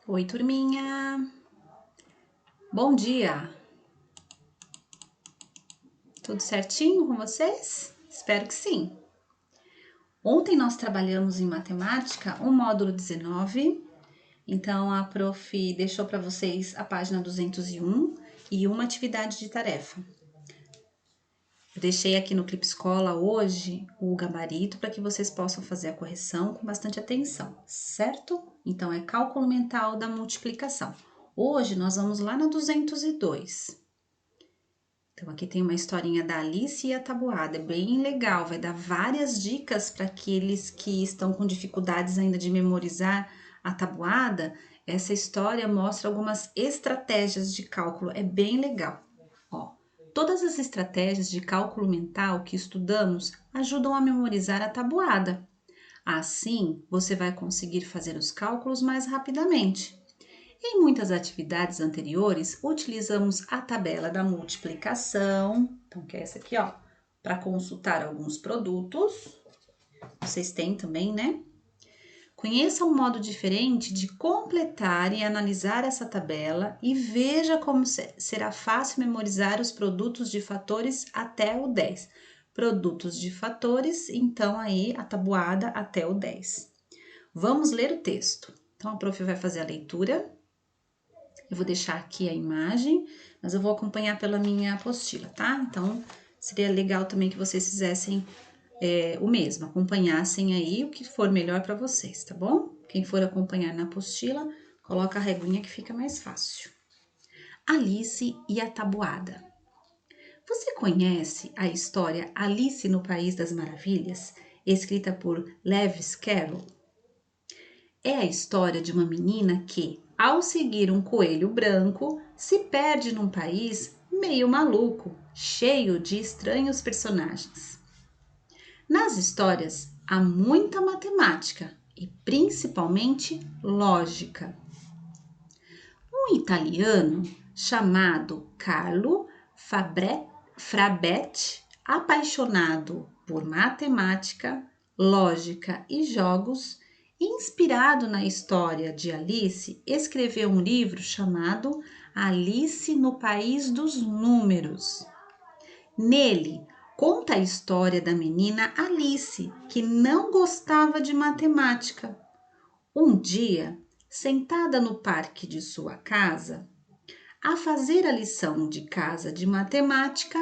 Oi, turminha! Bom dia! Tudo certinho com vocês? Espero que sim! Ontem nós trabalhamos em matemática o módulo 19, então a prof deixou para vocês a página 201 e uma atividade de tarefa. Eu deixei aqui no Clip Escola hoje o gabarito para que vocês possam fazer a correção com bastante atenção, certo? Então é cálculo mental da multiplicação. Hoje nós vamos lá na 202. Então, aqui tem uma historinha da Alice e a Tabuada, é bem legal, vai dar várias dicas para aqueles que estão com dificuldades ainda de memorizar a tabuada. Essa história mostra algumas estratégias de cálculo, é bem legal. Ó, todas as estratégias de cálculo mental que estudamos ajudam a memorizar a tabuada. Assim, você vai conseguir fazer os cálculos mais rapidamente. Em muitas atividades anteriores, utilizamos a tabela da multiplicação, então que é essa aqui, ó, para consultar alguns produtos. Vocês têm também, né? Conheça um modo diferente de completar e analisar essa tabela e veja como será fácil memorizar os produtos de fatores até o 10. Produtos de fatores, então aí a tabuada até o 10. Vamos ler o texto. Então a prof vai fazer a leitura. Eu vou deixar aqui a imagem, mas eu vou acompanhar pela minha apostila, tá? Então, seria legal também que vocês fizessem o mesmo, acompanhassem aí o que for melhor para vocês, tá bom? Quem for acompanhar na apostila, coloca a reguinha que fica mais fácil. Alice e a Tabuada. Você conhece a história Alice no País das Maravilhas, escrita por Lewis Carroll? É a história de uma menina que, ao seguir um coelho branco, se perde num país meio maluco, cheio de estranhos personagens. Nas histórias há muita matemática e principalmente lógica. Um italiano chamado Carlo Frabetti, apaixonado por matemática, lógica e jogos, inspirado na história de Alice, escreveu um livro chamado Alice no País dos Números. Nele, conta a história da menina Alice, que não gostava de matemática. Um dia, sentada no parque de sua casa, a fazer a lição de casa de matemática,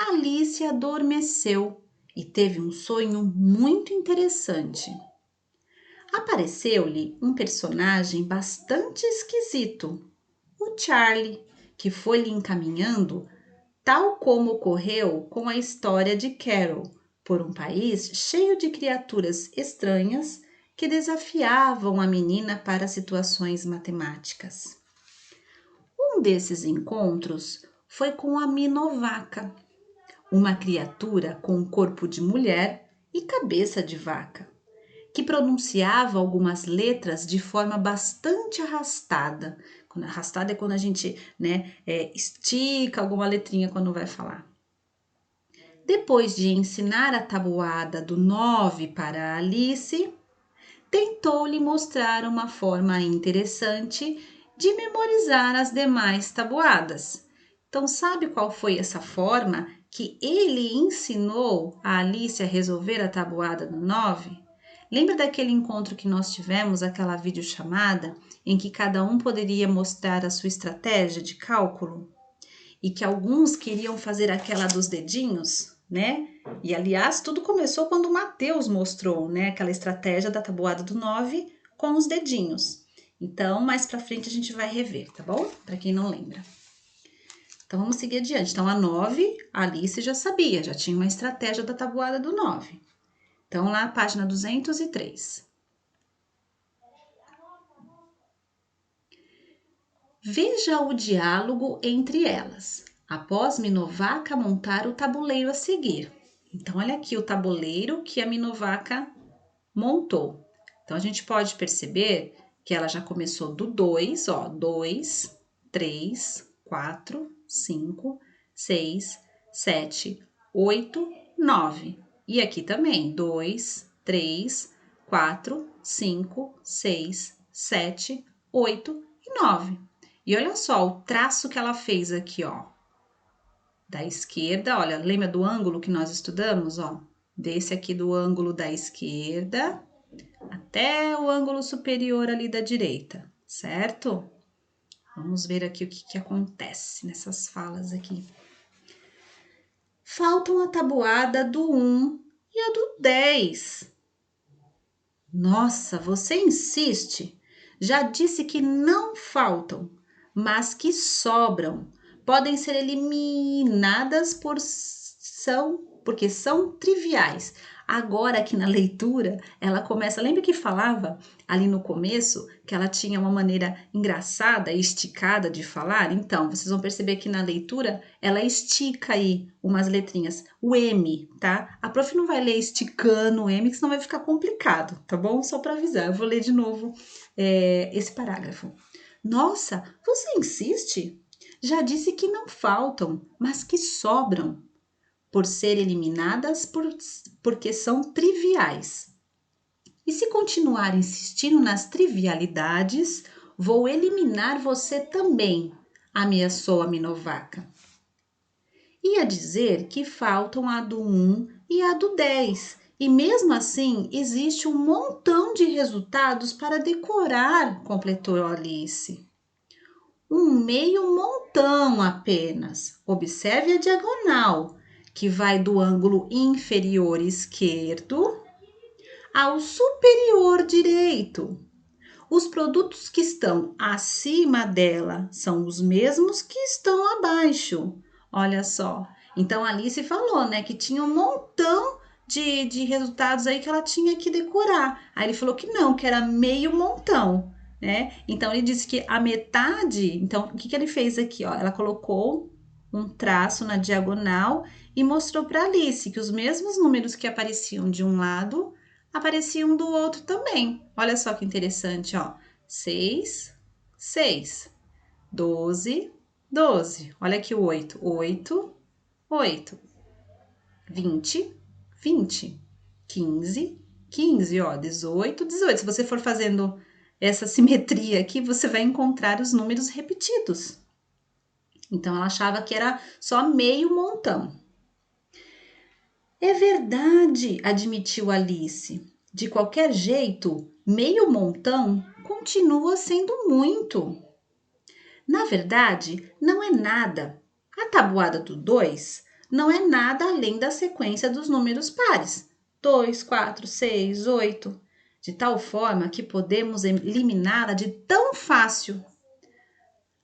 Alice adormeceu e teve um sonho muito interessante. Apareceu-lhe um personagem bastante esquisito, o Charlie, que foi lhe encaminhando, tal como ocorreu com a história de Carol, por um país cheio de criaturas estranhas que desafiavam a menina para situações matemáticas. Um desses encontros foi com a Minovaca, uma criatura com corpo de mulher e cabeça de vaca, que pronunciava algumas letras de forma bastante arrastada. Quando arrastada é quando a gente, estica alguma letrinha quando vai falar. Depois de ensinar a tabuada do 9 para Alice, tentou-lhe mostrar uma forma interessante de memorizar as demais tabuadas. Então, sabe qual foi essa forma que ele ensinou a Alice a resolver a tabuada do 9? Lembra daquele encontro que nós tivemos, aquela videochamada, em que cada um poderia mostrar a sua estratégia de cálculo? E que alguns queriam fazer aquela dos dedinhos, né? E aliás, tudo começou quando o Matheus mostrou, né, aquela estratégia da tabuada do 9 com os dedinhos. Então, mais para frente a gente vai rever, tá bom? Para quem não lembra. Então, vamos seguir adiante. Então, a 9, a Alice já sabia, já tinha uma estratégia da tabuada do 9. Então, lá, página 203. Veja o diálogo entre elas, após Minovaca montar o tabuleiro a seguir. Então, olha aqui o tabuleiro que a Minovaca montou. Então, a gente pode perceber que ela já começou do 2, ó, 2, 3, 4, 5, 6, 7, 8, 9. E aqui também, 2, 3, 4, 5, 6, 7, 8 e 9. E olha só o traço que ela fez aqui, ó. Da esquerda, olha, lembra do ângulo que nós estudamos, ó? Desse aqui do ângulo da esquerda até o ângulo superior ali da direita, certo? Vamos ver aqui o que acontece nessas falas aqui. Faltam a tabuada do 1 e a do 10. Nossa, você insiste? Já disse que não faltam, mas que sobram. Podem ser eliminadas porque são triviais. Agora, aqui na leitura, ela começa. Lembra que falava ali no começo que ela tinha uma maneira engraçada e esticada de falar? Então, vocês vão perceber que na leitura ela estica aí umas letrinhas. O M, tá? A prof não vai ler esticando o M, que senão vai ficar complicado, tá bom? Só para avisar. Eu vou ler de novo esse parágrafo. Nossa, você insiste? Já disse que não faltam, mas que sobram, por ser eliminadas porque são triviais. E se continuar insistindo nas trivialidades, vou eliminar você também, ameaçou a Minovaca. Ia dizer que faltam a do 1 e a do 10, e mesmo assim existe um montão de resultados para decorar, completou Alice. Um meio montão apenas. Observe a diagonal, que vai do ângulo inferior esquerdo ao superior direito. Os produtos que estão acima dela são os mesmos que estão abaixo. Olha só. Então, a Alice falou, né, que tinha um montão de resultados aí que ela tinha que decorar. Aí ele falou que não, que era meio montão, né? Então, ele disse que a metade... Então, o que ele fez aqui, ó? Ela colocou um traço na diagonal e mostrou para Alice que os mesmos números que apareciam de um lado apareciam do outro também. Olha só que interessante, ó. 6, 6. 12, 12. Olha aqui o 8. 8, 8. 20, 20. 15, 15, ó. 18, 18. Se você for fazendo essa simetria aqui, você vai encontrar os números repetidos. Então, ela achava que era só meio montão. É verdade, admitiu Alice. De qualquer jeito, meio montão continua sendo muito. Na verdade, não é nada. A tabuada do 2 não é nada além da sequência dos números pares. 2, 4, 6, 8. De tal forma que podemos eliminá-la de tão fácil.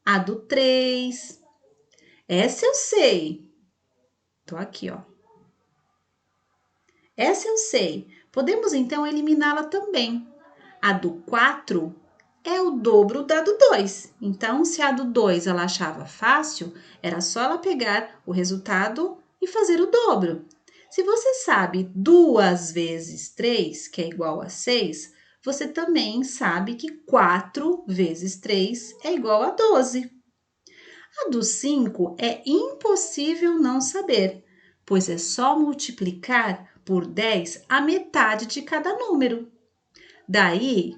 A do 3. Essa eu sei. Tô aqui, ó. Essa eu sei. Podemos então eliminá-la também. A do 4 é o dobro da do 2. Então, se a do 2 ela achava fácil, era só ela pegar o resultado e fazer o dobro. Se você sabe 2 vezes 3, que é igual a 6, você também sabe que 4 vezes 3 é igual a 12. A do 5 é impossível não saber, pois é só multiplicar por 10 a metade de cada número. Daí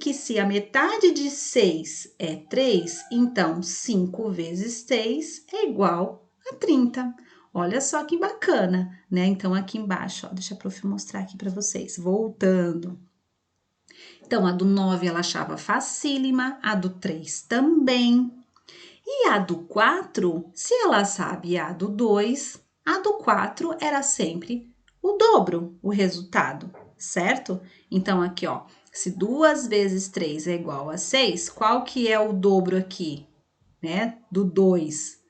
que se a metade de 6 é 3, então 5 vezes 3 é igual a 30. Olha só que bacana, né? Então, aqui embaixo, ó, deixa a prof mostrar aqui para vocês. Voltando. Então, a do 9 ela achava facílima, a do 3 também. E a do 4, se ela sabe a do 2, a do 4 era sempre o dobro, o resultado, certo? Então, aqui, ó, se 2 vezes 3 é igual a 6, qual que é o dobro aqui, né? Do 2.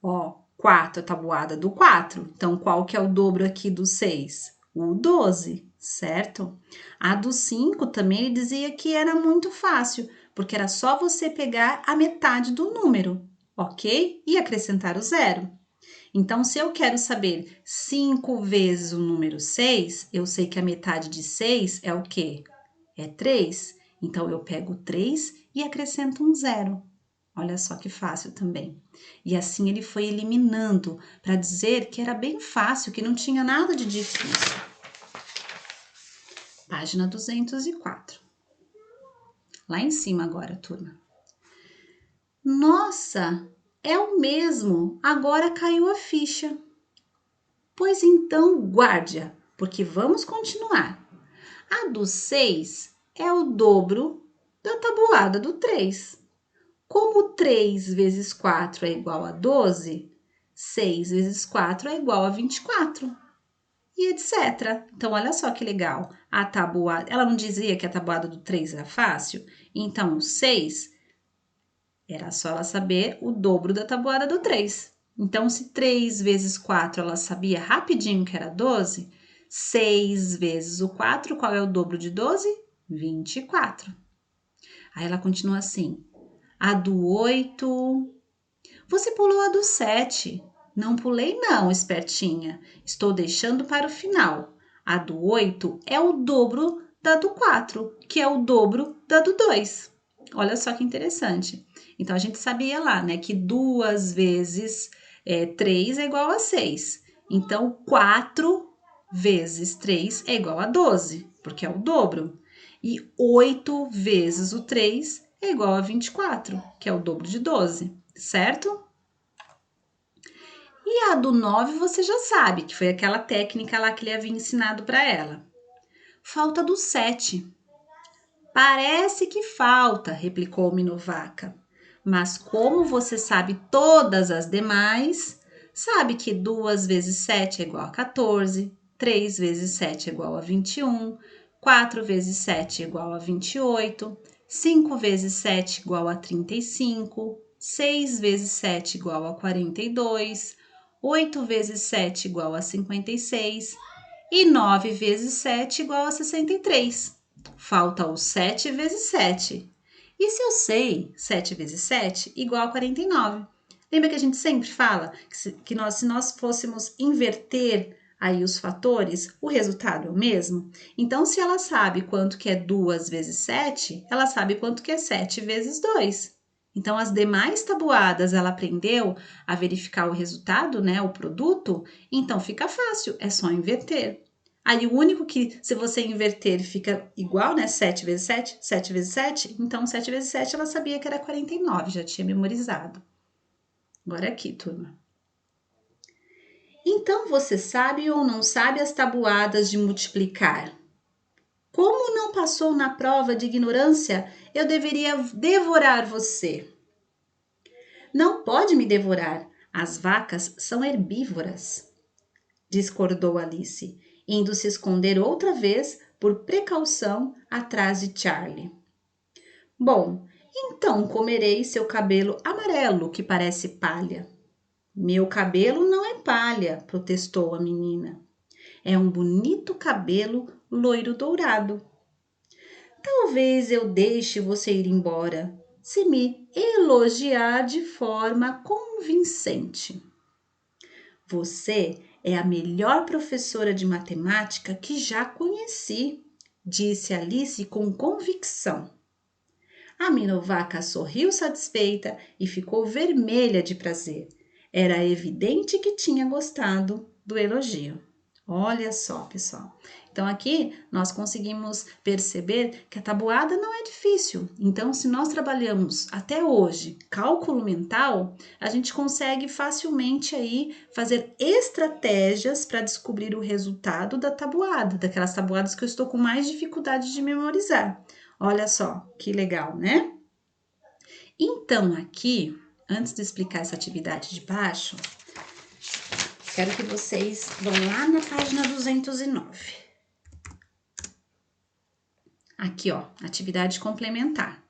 Ó, 4, a tabuada do 4. Então, qual que é o dobro aqui do 6? O 12, certo? A do 5 também ele dizia que era muito fácil, porque era só você pegar a metade do número, ok? E acrescentar o zero. Então, se eu quero saber 5 vezes o número 6, eu sei que a metade de 6 é o quê? É 3. Então, eu pego 3 e acrescento um zero. Olha só que fácil também. E assim ele foi eliminando para dizer que era bem fácil, que não tinha nada de difícil. Página 204. lá em cima agora, turma. Nossa, é o mesmo, agora caiu a ficha. Pois então, guarde-a, porque vamos continuar. A do 6 é o dobro da tabuada do 3. Como 3 vezes 4 é igual a 12, 6 vezes 4 é igual a 24. E etc. Então, olha só que legal. A tabuada, ela não dizia que a tabuada do 3 era fácil? Então, o 6 era só ela saber o dobro da tabuada do 3. Então, se 3 vezes 4 ela sabia rapidinho que era 12, 6 vezes o 4, qual é o dobro de 12? 24. Aí ela continua assim. A do 8. Você pulou a do 7. Não pulei não, espertinha. Estou deixando para o final. A do 8 é o dobro da do 4, que é o dobro da do 2. Olha só que interessante. Então, a gente sabia lá, né, que 2 vezes 3 é igual a 6. Então, 4 vezes 3 é igual a 12, porque é o dobro. E 8 vezes o 3 é igual a 24, que é o dobro de 12, certo? E a do 9 você já sabe, que foi aquela técnica lá que ele havia ensinado para ela. Falta do 7. Parece que falta, replicou Minovaca. Mas como você sabe todas as demais, sabe que 2 vezes 7 é igual a 14, 3 vezes 7 é igual a 21, 4 vezes 7 é igual a 28, 5 vezes 7 é igual a 35, 6 vezes 7 é igual a 42, 8 vezes 7 é igual a 56 e 9 vezes 7 é igual a 63. Falta o 7 vezes 7. E se eu sei 7 vezes 7 igual a 49? Lembra que a gente sempre fala que se nós fôssemos inverter aí os fatores, o resultado é o mesmo? Então, se ela sabe quanto que é 2 vezes 7, ela sabe quanto que é 7 vezes 2. Então, as demais tabuadas ela aprendeu a verificar o resultado, né, o produto, então fica fácil, é só inverter. Aí o único que, se você inverter, fica igual, né, 7 vezes 7, 7 vezes 7, então 7 vezes 7 ela sabia que era 49, já tinha memorizado. Agora aqui, turma. Então, você sabe ou não sabe as tabuadas de multiplicar? Como não passou na prova de ignorância, eu deveria devorar você. Não pode me devorar, as vacas são herbívoras, discordou Alice, indo se esconder outra vez por precaução atrás de Charlie. Bom, então comerei seu cabelo amarelo que parece palha. Meu cabelo não é palha, protestou a menina. É um bonito cabelo loiro dourado. Talvez eu deixe você ir embora, se me elogiar de forma convincente. Você é a melhor professora de matemática que já conheci, disse Alice com convicção. A Minovaca sorriu satisfeita e ficou vermelha de prazer. Era evidente que tinha gostado do elogio. Olha só, pessoal. Então, aqui nós conseguimos perceber que a tabuada não é difícil. Então, se nós trabalhamos até hoje cálculo mental, a gente consegue facilmente aí fazer estratégias para descobrir o resultado da tabuada, daquelas tabuadas que eu estou com mais dificuldade de memorizar. Olha só, que legal, né? Então, aqui, antes de explicar essa atividade de baixo, quero que vocês vão lá na página 209. Aqui, ó, atividade complementar.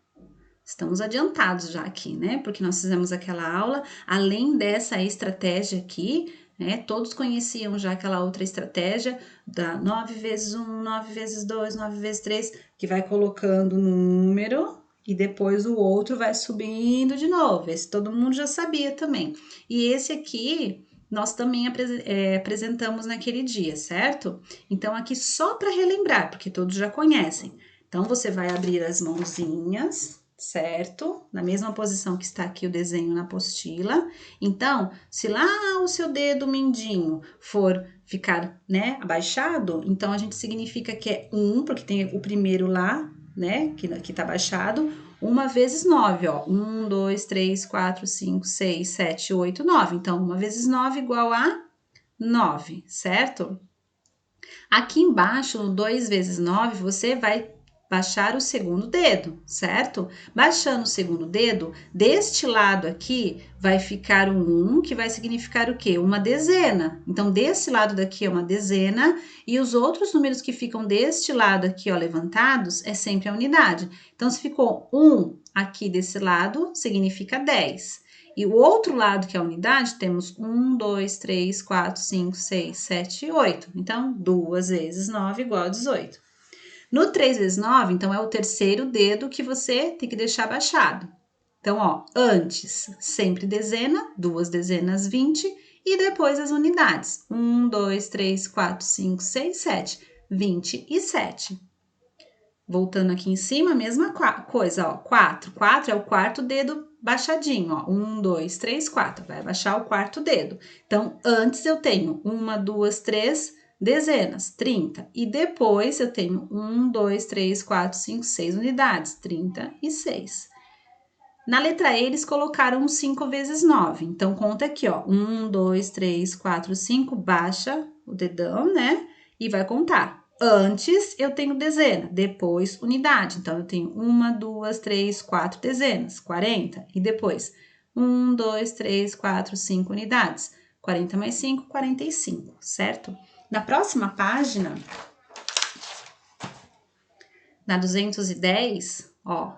Estamos adiantados já aqui, né? Porque nós fizemos aquela aula, além dessa estratégia aqui, né? Todos conheciam já aquela outra estratégia da 9 vezes 1, 9 vezes 2, 9 vezes 3, que vai colocando número e depois o outro vai subindo de novo. Esse todo mundo já sabia também. E esse aqui nós também apresentamos naquele dia, certo? Então, aqui só para relembrar, porque todos já conhecem. Então, você vai abrir as mãozinhas, certo? Na mesma posição que está aqui o desenho na apostila. Então, se lá o seu dedo mindinho for ficar, né, abaixado, então a gente significa que é 1, porque tem o primeiro lá, né, que tá baixado, 1 vezes 9, ó. 1, 2, 3, 4, 5, 6, 7, 8, 9. Então, 1 vezes 9 igual a 9, certo? Aqui embaixo, no 2 vezes 9, você vai baixar o segundo dedo, certo? Baixando o segundo dedo, deste lado aqui vai ficar um 1, que vai significar o quê? Uma dezena. Então, desse lado daqui é uma dezena, e os outros números que ficam deste lado aqui, ó, levantados, é sempre a unidade. Então, se ficou 1 aqui desse lado, significa 10. E o outro lado, que é a unidade, temos 1, 2, 3, 4, 5, 6, 7 e 8. Então, 2 vezes 9 igual a 18. No 3 vezes 9, então, é o terceiro dedo que você tem que deixar baixado. Então, ó, antes, sempre dezena, 2 dezenas, 20, e depois as unidades. 1, 2, 3, 4, 5, 6, 7, 27. Voltando aqui em cima, mesma coisa, ó, 4. 4 é o quarto dedo baixadinho, ó. 1, 2, 3, 4. Vai baixar o quarto dedo. Então, antes eu tenho 1, 2, 3 dezenas, 30. E depois eu tenho 1, 2, 3, 4, 5, 6 unidades, 36. Na letra E, eles colocaram 5 vezes 9. Então, conta aqui, ó. 1, 2, 3, 4, 5. Baixa o dedão, né? E vai contar. Antes, eu tenho dezena, depois unidade. Então, eu tenho 1, 2, 3, 4 dezenas, 40. E depois, 1, 2, 3, 4, 5 unidades. 40 mais 5, 45, certo? Na próxima página, na 210, ó,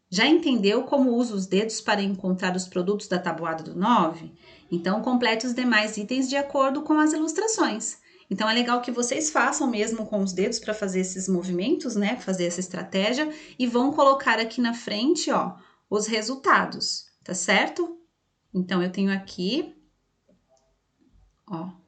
já entendeu como usa os dedos para encontrar os produtos da tabuada do 9? Então, complete os demais itens de acordo com as ilustrações. Então, é legal que vocês façam mesmo com os dedos para fazer esses movimentos, né? Fazer essa estratégia e vão colocar aqui na frente, ó, os resultados, tá certo? Então, eu tenho aqui, ó,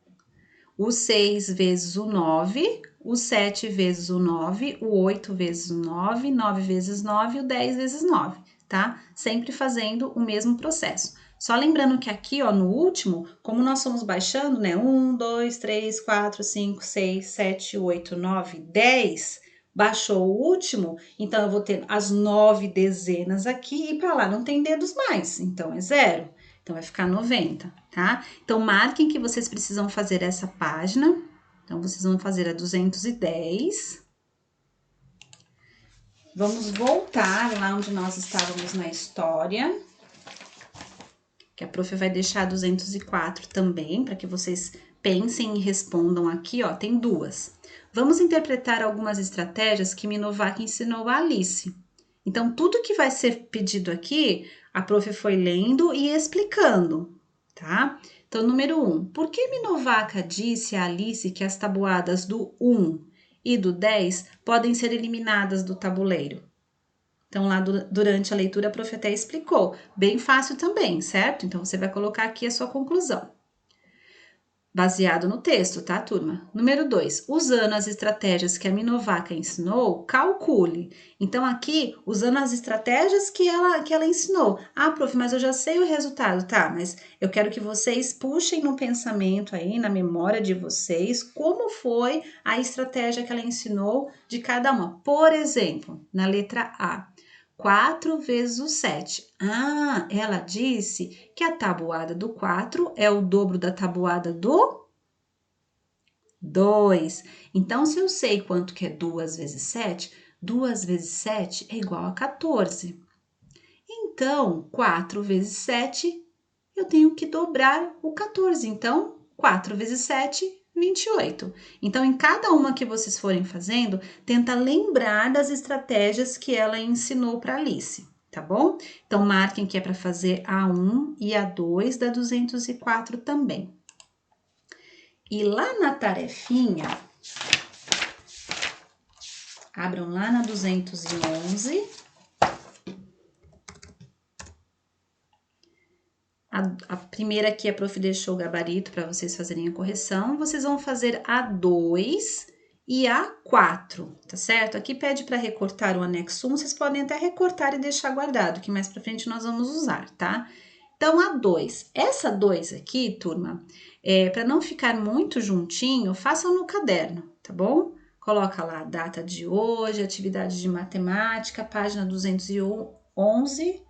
o 6 vezes o 9, o 7 vezes o 9, o 8 vezes o 9, 9 vezes 9 e o 10 vezes 9, tá? Sempre fazendo o mesmo processo. Só lembrando que aqui, ó, no último, como nós fomos baixando, né? 1, 2, 3, 4, 5, 6, 7, 8, 9, 10, baixou o último, então eu vou ter as 9 dezenas aqui e para lá não tem dedos mais, então é 0. Então, vai ficar 90, tá? Então, marquem que vocês precisam fazer essa página. Então, vocês vão fazer a 210. Vamos voltar lá onde nós estávamos na história. Que a prof vai deixar 204 também, para que vocês pensem e respondam aqui, ó. Tem duas. Vamos interpretar algumas estratégias que Minovac ensinou a Alice. Então, tudo que vai ser pedido aqui, a prof foi lendo e explicando, tá? Então, número 1. Por que Minovaca disse a Alice que as tabuadas do 1 e do 10 podem ser eliminadas do tabuleiro? Então, lá durante a leitura, a prof até explicou. Bem fácil também, certo? Então, você vai colocar aqui a sua conclusão. Baseado no texto, tá, turma? Número 2, usando as estratégias que a Minovaca ensinou, calcule. Então, aqui, usando as estratégias que ela ensinou. Ah, prof, mas eu já sei o resultado, tá? Mas eu quero que vocês puxem no pensamento aí, na memória de vocês, como foi a estratégia que ela ensinou de cada uma. Por exemplo, na letra A. 4 vezes o 7. Ah, ela disse que a tabuada do 4 é o dobro da tabuada do 2. Então, se eu sei quanto que é 2 vezes 7, 2 vezes 7 é igual a 14. Então, 4 vezes 7, eu tenho que dobrar o 14. Então, 4 vezes 7, 28. Então, em cada uma que vocês forem fazendo, tenta lembrar das estratégias que ela ensinou para Alice, tá bom? Então, marquem que é para fazer a 1 e a 2 da 204 também. E lá na tarefinha, abram lá na 211. A primeira aqui a prof deixou o gabarito para vocês fazerem a correção. Vocês vão fazer a 2 e a 4, tá certo? Aqui pede para recortar o anexo 1, vocês podem até recortar e deixar guardado, que mais para frente nós vamos usar, tá? Então, a 2. Essa 2 aqui, turma, para não ficar muito juntinho, façam no caderno, tá bom? coloca lá a data de hoje, atividade de matemática, página 211,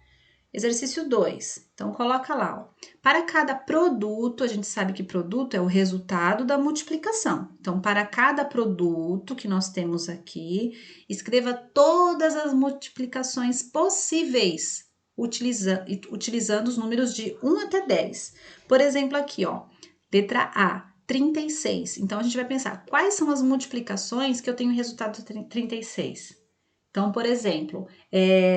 exercício 2. Então, coloca lá, ó. Para cada produto, a gente sabe que produto é o resultado da multiplicação. Então, para cada produto que nós temos aqui, escreva todas as multiplicações possíveis, utilizando os números de 1 até 10. Por exemplo, aqui, ó, letra A, 36. Então, a gente vai pensar, quais são as multiplicações que eu tenho resultado 36? Então, por exemplo,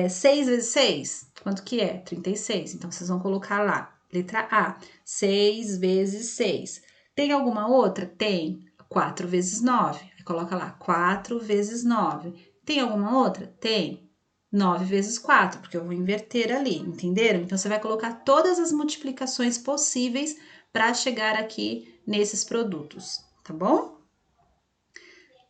6 vezes 6, quanto que é? 36. Então, vocês vão colocar lá, letra A, 6 vezes 6. Tem alguma outra? Tem. 4 vezes 9. Aí coloca lá, 4 vezes 9. Tem alguma outra? Tem. 9 vezes 4, porque eu vou inverter ali, entenderam? Então, você vai colocar todas as multiplicações possíveis para chegar aqui nesses produtos, tá bom?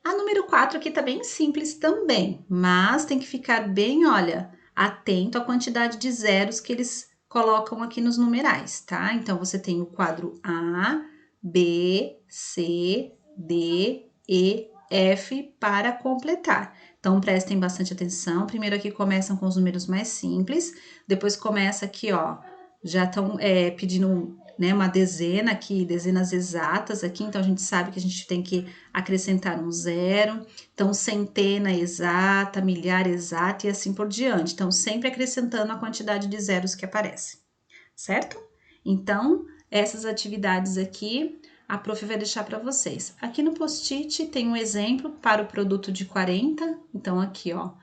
A número 4 aqui tá bem simples também, mas tem que ficar bem, olha, atento à quantidade de zeros que eles colocam aqui nos numerais, tá? Então, você tem o quadro A, B, C, D, E, F para completar. Então, prestem bastante atenção. Primeiro aqui começam com os números mais simples, depois começa aqui, ó, já estão pedindo, né, uma dezena aqui, dezenas exatas aqui, então a gente sabe que a gente tem que acrescentar um zero, então centena exata, milhar exata e assim por diante. Então, sempre acrescentando a quantidade de zeros que aparece, certo? Então, essas atividades aqui, a prof vai deixar para vocês. Aqui no post-it tem um exemplo para o produto de 40, então aqui, ó,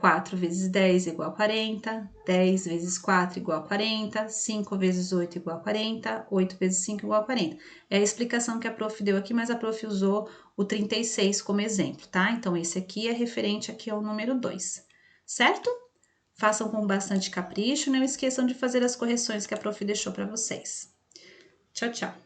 4 vezes 10 igual a 40, 10 vezes 4 igual a 40, 5 vezes 8 igual a 40, 8 vezes 5 igual a 40. É a explicação que a prof deu aqui, mas a prof usou o 36 como exemplo, tá? Então, esse aqui é referente aqui ao número 2, certo? Façam com bastante capricho, não esqueçam de fazer as correções que a prof deixou para vocês. Tchau, tchau!